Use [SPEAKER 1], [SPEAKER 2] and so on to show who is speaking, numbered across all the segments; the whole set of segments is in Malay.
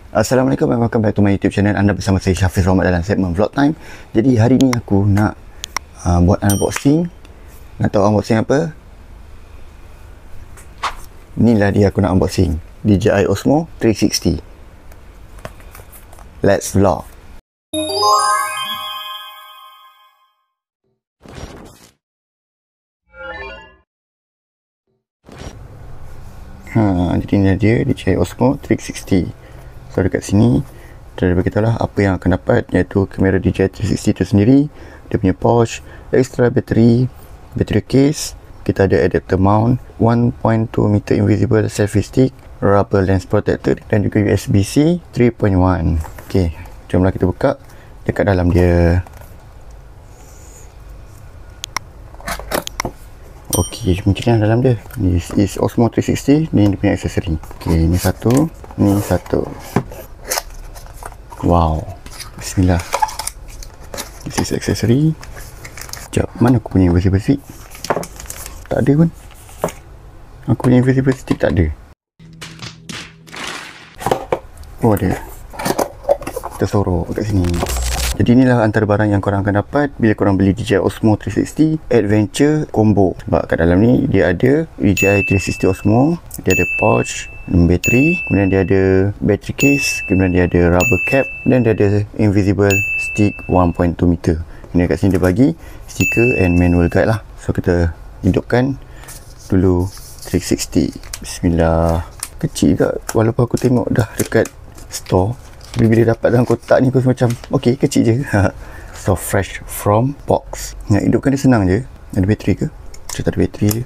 [SPEAKER 1] Assalamualaikum and welcome back to my YouTube channel. Anda bersama saya Syafiz Rahmat dalam segmen Vlog Time. Jadi hari ni aku nak buat unboxing. Nak tahu unboxing apa? Inilah dia aku nak unboxing, DJI Osmo 360. Let's vlog. Jadi ni dia DJI Osmo 360. So dekat sini dia beritahu lah apa yang akan dapat, iaitu kamera DJI 360 itu sendiri, dia punya pouch, extra battery case, kita ada adapter mount, 1.2 meter invisible selfie stick, rubber lens protector dan juga USB-C 3.1. ok, jomlah kita buka dekat dalam dia. ok, macam dalam dia. This is Osmo 360, ni dia punya aksesori. ok, ni satu, ni satu. Wow, bismillah. This is accessory. Sekejap, mana aku punya invisible stick? Tak ada pun. Aku punya invisible stick tak ada. Oh, ada. Kita sorok kat sini. Jadi inilah antara barang yang korang akan dapat bila korang beli DJI Osmo 360 Adventure Combo. Sebab kat dalam ni dia ada DJI 360 Osmo, dia ada pouch, bateri, kemudian dia ada battery case, kemudian dia ada rubber cap dan dia ada invisible stick 1.2 meter. Ini kat sini dia bagi stiker and manual guide lah. So kita hidupkan dulu 360. Bismillah. Kecil juga walaupun aku tengok dah dekat store. Bila dapat dalam kotak ni aku macam ok, kecil je. So fresh from box. Nak hidupkan dia senang je. Ada bateri ke? Macam tak ada bateri je.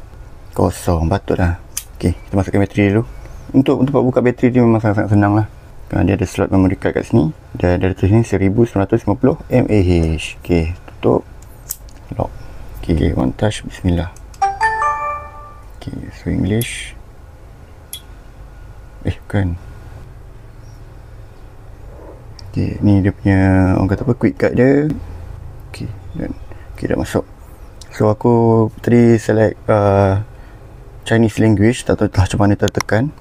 [SPEAKER 1] Kosong, patut lah. Ok, kita masukkan bateri dulu. Untuk buka bateri dia memang sangat-sangat senang lah. Dia ada slot memory card kat sini. Dan ada tulis ni 1950 mAh. ok, tutup, lock. ok, one touch, bismillah. ok, so English. Bukan. ok, ni dia punya, orang kata apa, quick guide dia. ok, dan ok, dah masuk. So aku tadi select Chinese language, tak tahu macam mana tertekan.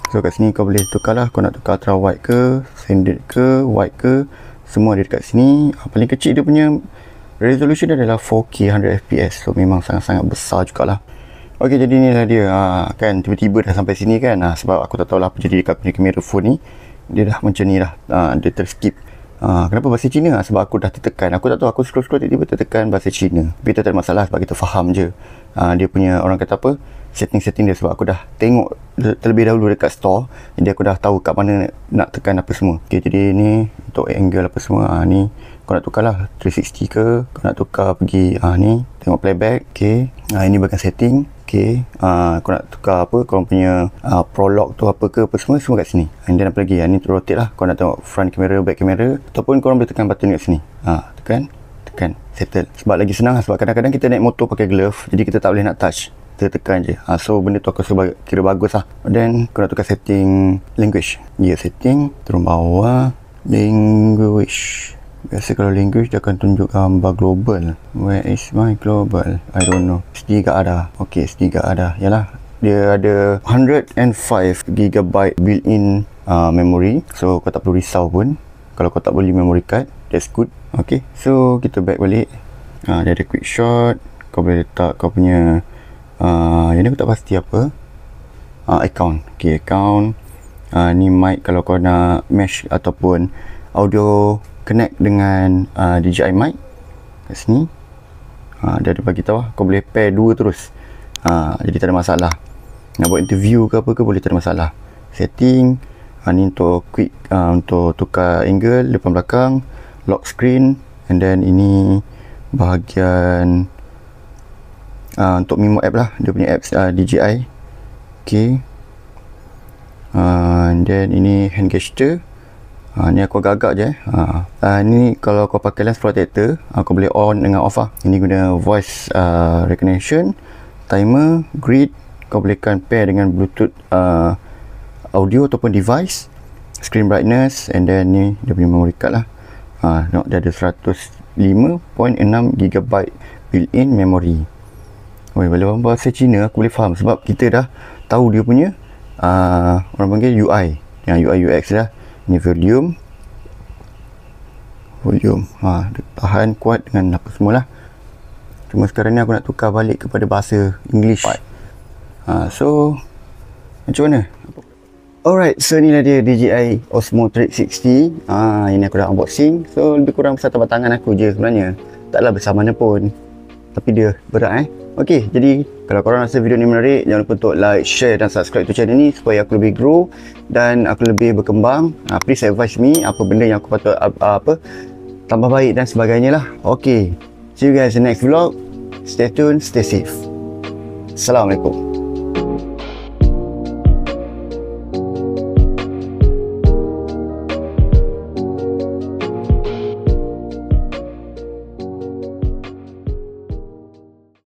[SPEAKER 1] So kat sini kau boleh tukar lah, kau nak tukar ultra wide ke, standard ke, wide ke, semua ada dekat sini. Paling kecil dia punya resolution dia adalah 4K 100fps, so memang sangat-sangat besar jugalah. ok, jadi inilah dia. Kan tiba-tiba dah sampai sini kan. Sebab aku tak tahu lah apa jadi dekat punya kamera phone ni. Dia dah macam ni dah, dia terskip. Kenapa bahasa Cina? Sebab aku dah tertekan. Aku tak tahu, aku scroll tiba-tiba tertekan bahasa Cina. Tapi itu tak ada masalah sebab kita faham je dia punya, orang kata apa, setting-setting dia. Sebab aku dah tengok terlebih dahulu dekat store, jadi aku dah tahu kat mana nak tekan apa semua. ok, jadi ni untuk angle apa semua. Ni kau nak tukar lah 360 ke, kau nak tukar pergi ni tengok playback. ok, ini bahagian setting. ok, kau nak tukar apa, kau punya prolog tu apa ke, apa semua kat sini. And then apa lagi, ni tu rotate lah, kau nak tengok front kamera, back kamera, ataupun korang boleh tekan button kat sini. Tekan, settle. Sebab lagi senang lah, sebab kadang-kadang kita naik motor pakai glove, jadi kita tak boleh nak touch, kita tekan je. So benda tu aku rasa kira bagus lah. Then kau nak tukar setting language. Setting, turun bawah, language. Biasa kalau language dia akan tunjuk gambar global. Where is my global? I don't know. SD tak ada. ok, SD tak ada. Yalah, dia ada 105GB built-in memory. So kau tak perlu risau pun kalau kau tak beli memory card. That's good. ok, so kita back balik. Dia ada quick shot. Kau boleh letak kau punya yang ni aku tak pasti apa. Account. ok, account. Ni mic kalau kau nak mesh ataupun audio connect dengan DJI mic kat sini. Dia ada bagi tahu kau boleh pair dua terus. Jadi tak ada masalah. Nak buat interview ke apa ke boleh, tak ada masalah. Setting, ni untuk quick, untuk tukar angle depan belakang, lock screen, and then ini bahagian untuk Mimo app lah, dia punya apps DJI. ok, and then ini hand gesture. Ni aku agak-agak je. Ni kalau kau pakai lens protector, kau boleh on dengan off lah. Ini guna voice recognition, timer, grid. Kau bolehkan pair dengan Bluetooth audio ataupun device, screen brightness, and then ni dia punya memory card lah. Dia ada 105.6GB built-in memory. Bila bahasa Cina aku boleh faham sebab kita dah tahu dia punya orang panggil UI, yang UI UX dah. Ni volume. Dia tahan kuat dengan apa semualah. Cuma sekarang ni aku nak tukar balik kepada bahasa English. So macam mana? Alright, so inilah dia DJI Osmo 360. Ini aku dah unboxing. So lebih kurang besar tapak tangan aku je sebenarnya. Taklah besar mana pun, tapi dia berat Okey, jadi kalau korang rasa video ni menarik, jangan lupa untuk like, share dan subscribe to channel ni supaya aku lebih grow dan aku lebih berkembang. Please advise me apa benda yang aku patut tambah baik dan sebagainya lah. Okey, see you guys in the next vlog. Stay tuned, stay safe. Assalamualaikum.